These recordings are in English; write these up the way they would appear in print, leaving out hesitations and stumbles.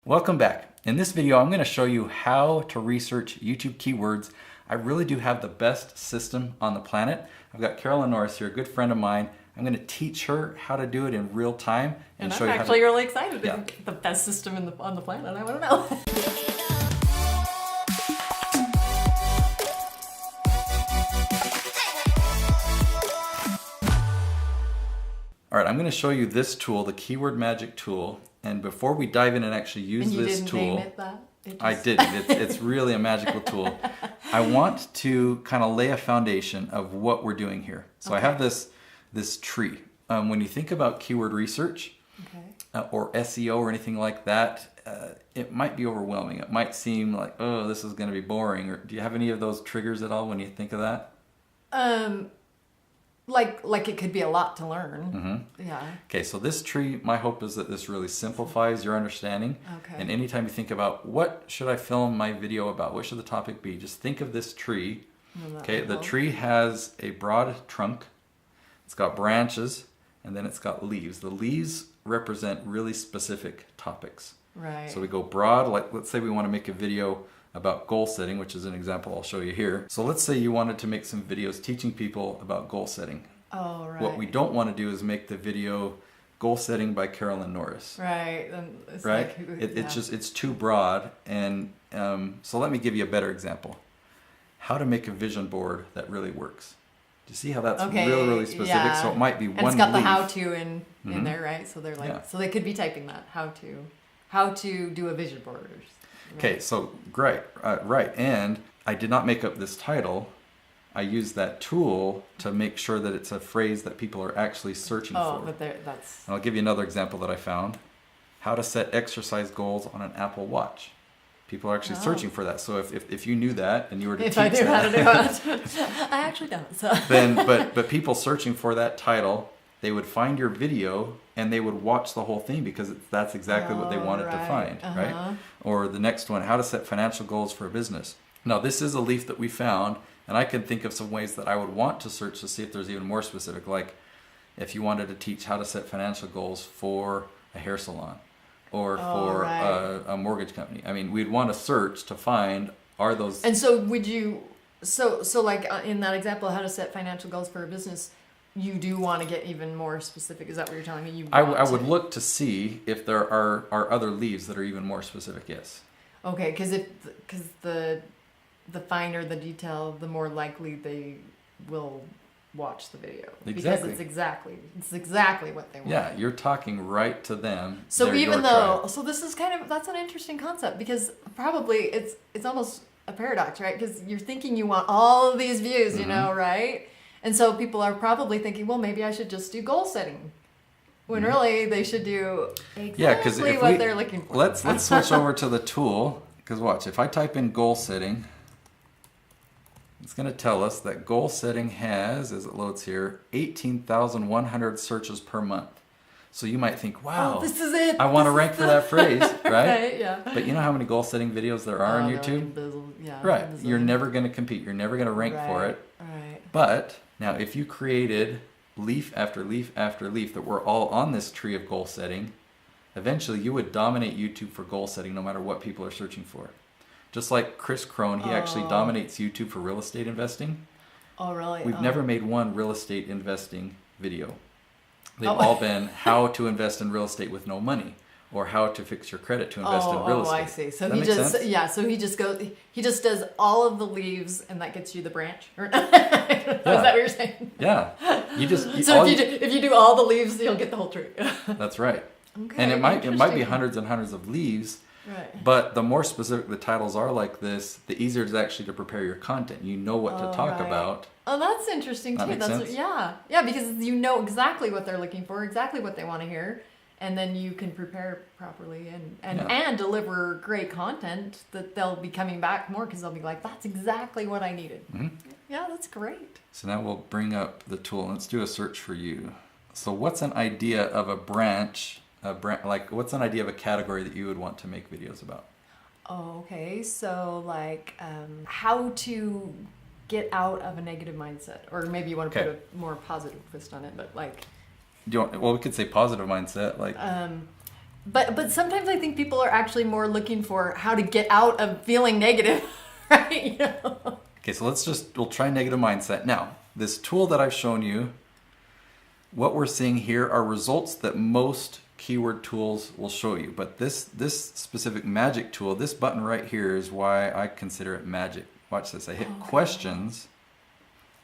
Welcome back. In this video, I'm going to show you how to research YouTube keywords. I really do have the best system on the planet. I've got Carolyn Norris here, a good friend of mine. I'm going to teach her how to do it in real time and show I'm you actually really excited. Yeah. The best system on the planet. I want to know. All right, I'm going to show you this tool, the Keyword Magic tool. And before we dive in and actually use this tool, name it that? I didn't. It's really a magical tool. I want to kind of lay a foundation of what we're doing here. So I have this tree. When you think about keyword research or SEO or anything like that, it might be overwhelming. It might seem like, oh, this is going to be boring. Or do you have any of those triggers at all when you think of that? Like it could be a lot to learn. Mm-hmm. Yeah. Okay, so this tree, my hope is that this really simplifies your understanding. Okay. And anytime you think about what should I film my video about, what should the topic be, just think of this tree. Okay, the tree has a broad trunk, it's got branches, and then it's got leaves. The leaves represent really specific topics. Right. So we go broad, like let's say we want to make a video about goal setting, which is an example I'll show you here. So let's say you wanted to make some videos teaching people about goal setting. Oh, right. What we don't want to do is make the video Goal Setting by Carolyn Norris. Right. It's right? Like, it's too broad. And so let me give you a better example. How to make a vision board that really works. Do you see how that's really specific? Yeah. So it might be one it's got leaf. the how-to in there, right? So they're like, so they could be typing that how to do a vision board. Right. Okay, so great, right. And I did not make up this title. I used that tool to make sure that it's a phrase that people are actually searching for. Oh, but that's... And I'll give you another example that I found. How to set exercise goals on an Apple Watch. People are actually searching for that. So if you knew that and you were to teach that. If I knew how to do it. I actually don't. So. Then, but people searching for that title, they would find your video and they would watch the whole thing because that's exactly what they wanted to find, right? Or the next one, how to set financial goals for a business. Now, this is a leaf that we found, and I can think of some ways that I would want to search to see if there's even more specific, like if you wanted to teach how to set financial goals for a hair salon or for a mortgage company. I mean, we'd want to search to find, are those... And so would you, so like in that example, how to set financial goals for a business, you do want to get even more specific. Is that what you're telling me? I would look to see if there are other leaves that are even more specific, yes. Okay, because the finer the detail, the more likely they will watch the video. Exactly. Because it's exactly what they want. Yeah, you're talking right to them. So even though, so this is that's an interesting concept because probably it's almost a paradox, right? Because you're thinking you want all of these views, you know, right? And so people are probably thinking, well, maybe I should just do goal setting. When really they should do exactly what they're looking for. Let's switch over to the tool. Because watch, if I type in goal setting, it's going to tell us that goal setting has, as it loads here, 18,100 searches per month. So you might think, wow, this is it. I want to rank for that phrase, right? Right, yeah. But you know how many goal setting videos there are on YouTube? Right. You're never going to compete. You're never going to rank for it. Right. But now if you created leaf after leaf after leaf that were all on this tree of goal setting, eventually you would dominate YouTube for goal setting no matter what people are searching for. Just like Chris Crone, he actually dominates YouTube for real estate investing. Oh, really? We've never made one real estate investing video. They've all been how to invest in real estate with no money, or how to fix your credit to invest in real estate. Oh, I see. So he just, so he just does all of the leaves and that gets you the branch? Is that what you're saying? Yeah. If you do all the leaves, you'll get the whole tree. That's right. Okay, and it might be hundreds and hundreds of leaves, right. But the more specific the titles are like this, the easier it is actually to prepare your content. You know what to talk about. Oh, that's interesting too. That makes sense? Yeah, because you know exactly what they're looking for, exactly what they want to hear, and then you can prepare properly and deliver great content that they'll be coming back more because they'll be like, that's exactly what I needed. Mm-hmm. Yeah, that's great. So now we'll bring up the tool. Let's do a search for you. So what's an idea of a branch? Like what's an idea of a category that you would want to make videos about? Oh, okay. So like how to get out of a negative mindset, or maybe you want to put a more positive twist on it, but like we could say positive mindset, like But sometimes I think people are actually more looking for how to get out of feeling negative, right? You know? Okay, so we'll try negative mindset. Now, this tool that I've shown you, what we're seeing here are results that most keyword tools will show you. But this specific magic tool, this button right here is why I consider it magic. Watch this. I hit questions,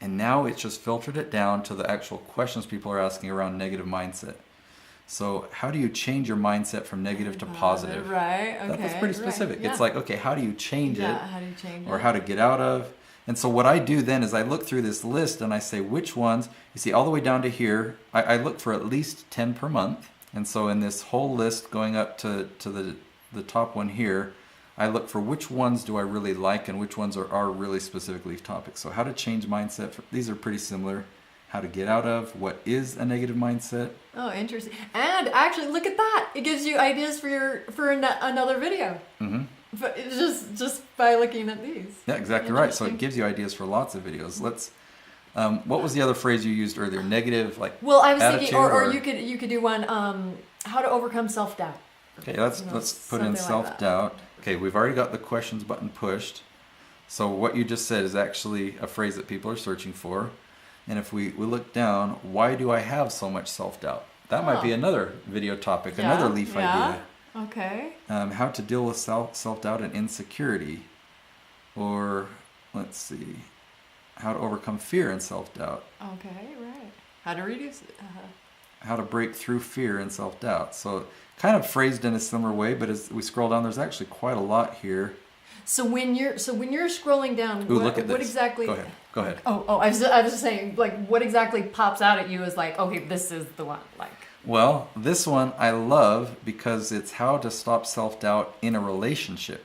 and now it's just filtered it down to the actual questions people are asking around negative mindset. So how do you change your mindset from negative to positive? Right, okay. That's pretty specific. Right, yeah. It's like, okay, how do you change it? How do you change Or it? how to get out of. And so what I do then is I look through this list and I say which ones, you see all the way down to here, I look for at least 10 per month. And so in this whole list going up to the top one here, I look for which ones do I really like and which ones are really specifically topics. So how to change mindset, these are pretty similar. How to get out of, what is a negative mindset. Oh, interesting. And actually, look at that. It gives you ideas for another video. Mm-hmm. But it's just by looking at these. Yeah, exactly right. So it gives you ideas for lots of videos. Let's. What was the other phrase you used earlier? Negative, like. Well, I was attitude, thinking, or you could do one. How to overcome self-doubt. Okay, let's put in self-doubt. Okay, we've already got the questions button pushed. So what you just said is actually a phrase that people are searching for. And if we look down, why do I have so much self-doubt? That might be another video topic, another leaf idea. Okay. How to deal with self-doubt and insecurity. Or, let's see, how to overcome fear and self-doubt. Okay, right. How to reduce it. How to break through fear and self-doubt. So kind of phrased in a similar way, but as we scroll down, there's actually quite a lot here. So when you're scrolling down, look at what this. exactly? Go ahead. Oh, I was just saying, like, what exactly pops out at you is like, okay, this is the one, like. Well, this one I love because it's how to stop self-doubt in a relationship.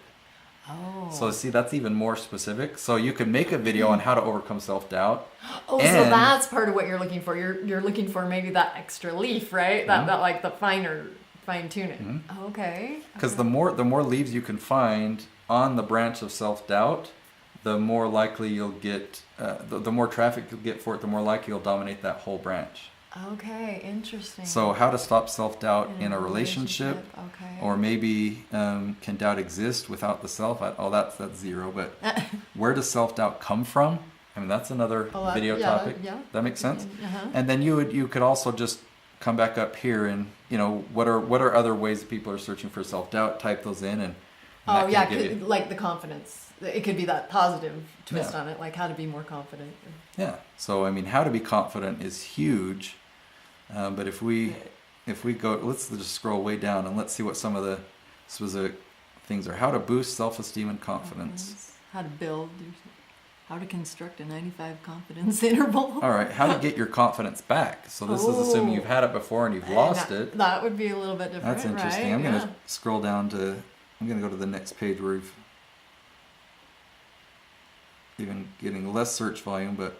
Oh. So see, that's even more specific. So you can make a video on how to overcome self-doubt. Oh, so that's part of what you're looking for. You're looking for maybe that extra leaf, right? Mm-hmm. That like the fine tune it. Mm-hmm. Okay. Because the more leaves you can find on the branch of self-doubt, the more likely you'll get, the more traffic you'll get for it, the more likely you'll dominate that whole branch. Okay, interesting. So how to stop self-doubt in a relationship. Okay. Or maybe can doubt exist without the self? That's zero. But where does self-doubt come from? I mean, that's another video topic. Yeah. That makes sense? Uh-huh. And then you could also just come back up here and, what are other ways that people are searching for self-doubt? Type those in and like the confidence. It could be that positive twist on it, like how to be more confident. Yeah. So, I mean, how to be confident is huge. But if we go, let's just scroll way down and let's see what some of the specific things are. How to boost self-esteem and confidence. How to construct a 95 confidence interval. All right. How to get your confidence back. So this is assuming you've had it before and you've lost it. That would be a little bit different. That's interesting. Right? I'm going to scroll down I'm going to go to the next page where we've even getting less search volume. But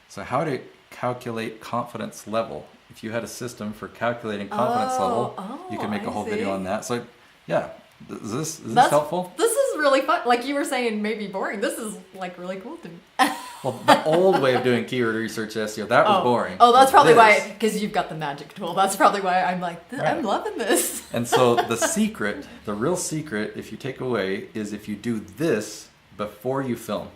so how to calculate confidence level. If you had a system for calculating confidence level, you could make a whole video on that. So yeah, is this helpful? This is really fun. Like you were saying, maybe boring. This is like really cool to me. Well, the old way of doing keyword research SEO, that was boring. Oh, that's probably why, because you've got the magic tool. That's probably why I'm like, I'm loving this. And so the real secret, if you take away, is if you do this before you film.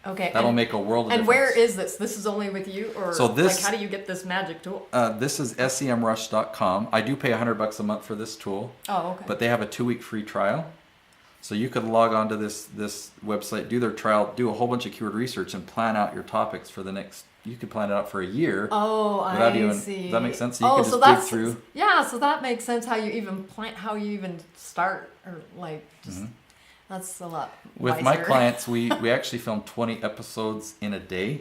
Okay. That'll make a world of difference. And where is this? This is only with you? Or so this, how do you get this magic tool? This is semrush.com. I do pay $100 a month for this tool. Oh, okay. But they have a 2-week free trial. So you could log on to this website, do their trial, do a whole bunch of keyword research, and plan out your topics for the next. You could plan it out for a year. Oh, I see. Does that make sense? So you can just dig through. Yeah, so that makes sense. How you even start, or like just. Mm-hmm. That's a lot With my clients, we actually film 20 episodes in a day.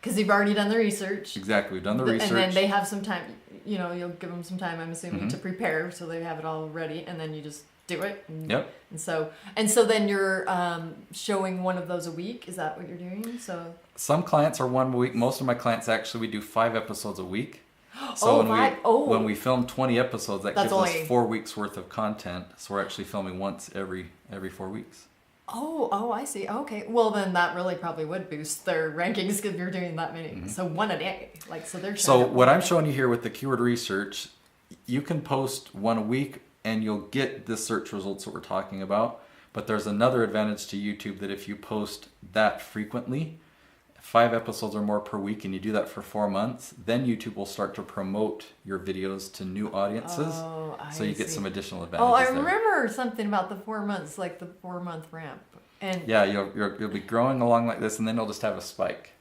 Because you've already done the research. Exactly, we've done the research. And then they have some time, you'll give them some time, I'm assuming, to prepare, so they have it all ready, and then you just do it. Yep. And so then you're showing one of those a week. Is that what you're doing? So some clients are 1 week. Most of my clients actually, we do 5 episodes a week. So when we film 20 episodes, that gives us 4 weeks worth of content. So we're actually filming once every 4 weeks. Oh, I see. Okay. Well, then that really probably would boost their rankings if you're doing that many. Mm-hmm. So one a day. So they're So what I'm showing you here with the keyword research, you can post one a week and you'll get the search results that we're talking about. But there's another advantage to YouTube that if you post that frequently, 5 episodes or more per week, and you do that for 4 months, then YouTube will start to promote your videos to new audiences. Oh, so you get some additional advantages. Oh, I there. remember something about the 4 months, like the 4-month ramp. And yeah, you'll be growing along like this, and then you'll just have a spike.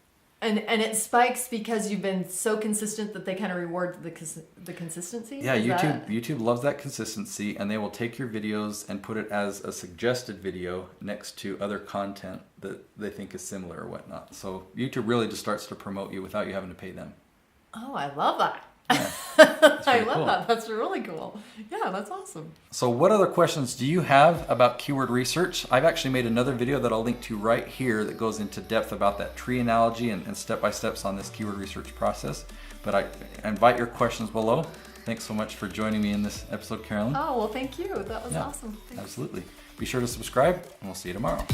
And it spikes because you've been so consistent that they kind of reward the consistency? Yeah, YouTube loves that consistency, and they will take your videos and put it as a suggested video next to other content that they think is similar or whatnot. So YouTube really just starts to promote you without you having to pay them. Oh, I love that. Yeah, I love that. That's really cool. Yeah, that's awesome. So what other questions do you have about keyword research? I've actually made another video that I'll link to right here that goes into depth about that tree analogy and step-by-steps on this keyword research process. But I invite your questions below. Thanks so much for joining me in this episode, Carolyn. Oh, well, thank you. That was awesome. Thanks. Absolutely. Be sure to subscribe, and we'll see you tomorrow.